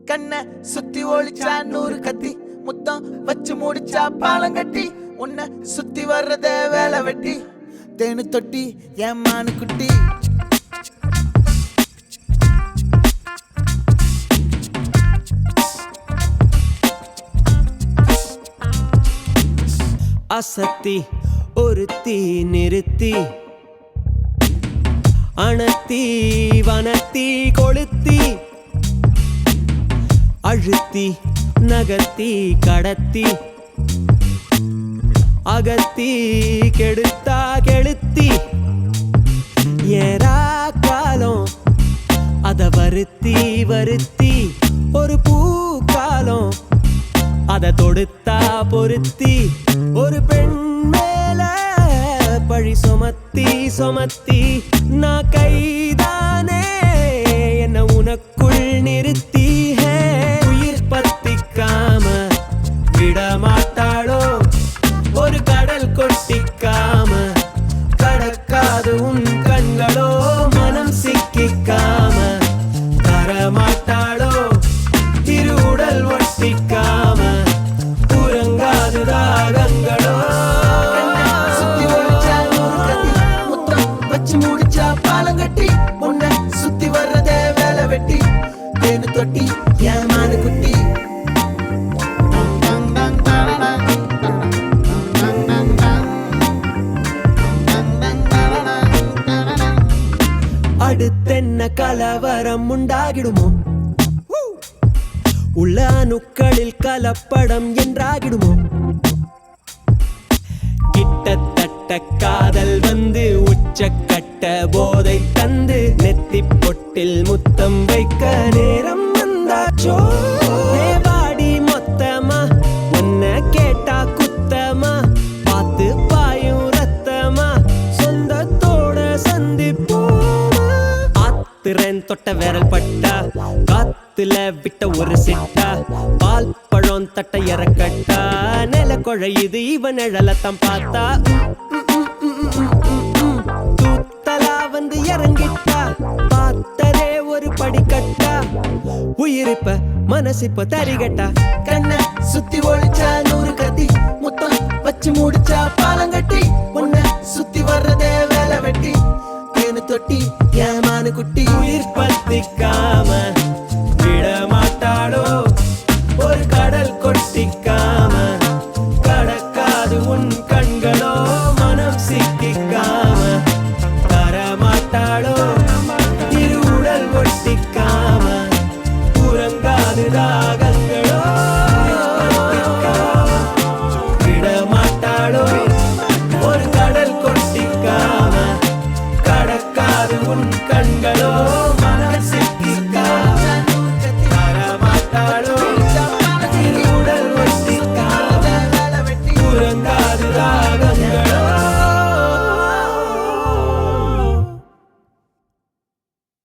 கண்ண சுத்தி ஒளிச்சா 100 கத்தி முத்தம் வச்சு முடிச்சா பாலங்கட்டி உன்னை சுத்தி வர்றத வேலை வெட்டி தேனு தொட்டி ஏமானு குட்டி அசத்தி ஒருத்தி நிறுத்தி அணத்தி வனத்தி கொளுத்தி அழுத்தி நகர்த்தி கடத்தி அகத்தி கெடுத்தா கெளுத்தி ஏரா காலம் அத வருத்தி வருத்தி ஒரு பூக்காலம் அத தொடுத்தா பொருத்தி ஒரு பெண் மேல பழி சுமத்தி சுமத்தி நான் கைதானே என்ன உனக்குள் நிறுத்தி உயிர் பத்திக்காம விடமாட்டாளோ ஒரு கடல் கொட்டிக்காம கடக்காது உன் கண்களோ மனம் சிக்கிக்காம தரமாட்டாளோ திரு உடல் ஒட்டிக்காம உறங்காது ராகங்களோ சுத்தி ஒளிச்சா 100 கத்தி முத்தம் வச்சு முடிச்சா பாலங்கட்டி உன்னை சுத்தி வர்றத வேலை வெட்டி தேனு தொட்டி ஏமானு குட்டி அடுத்தென்ன கலவரம் உண்டாகிடுமோ உள்ள அணுக்களில் கலப்படம் என்றாகிடுமோ கிட்டத்தட்ட காதல் வந்து உச்சக்கட்ட போதை தந்து நெத்தி பொட்டில் முத்தம் வைக்க நேரம் வந்தாச்சோ வாடி மொத்தமா உன்னை கேட்டா குத்தமா பார்த்து பாயும் ரத்தமா சொந்தத்தோட சந்திப்போமா ஆத்திரன் தொட்ட விரல் பட்டா காத்துல விட்ட ஒரு சிட்டா பால் பழம் தட்ட இறக்கட்டா நில குழையுது இவன் நிழலத்தான் பார்த்தா தூத்தலா வந்து இறங்கிட்டா பார்த்ததே ஒரு படிக்கட்டா உயிரிப்ப மனசிப்ப தரிகட்டா கண்ண சுத்தி ஒளிச்சா 100 கத்தி முத்தம் வச்சு முடிச்சா பாலங்கட்டி உன்னை சுத்தி வர்றதே வேலை வெட்டி தேனு தொட்டி ஏமானு குட்டி உயிர் பத்திக்காம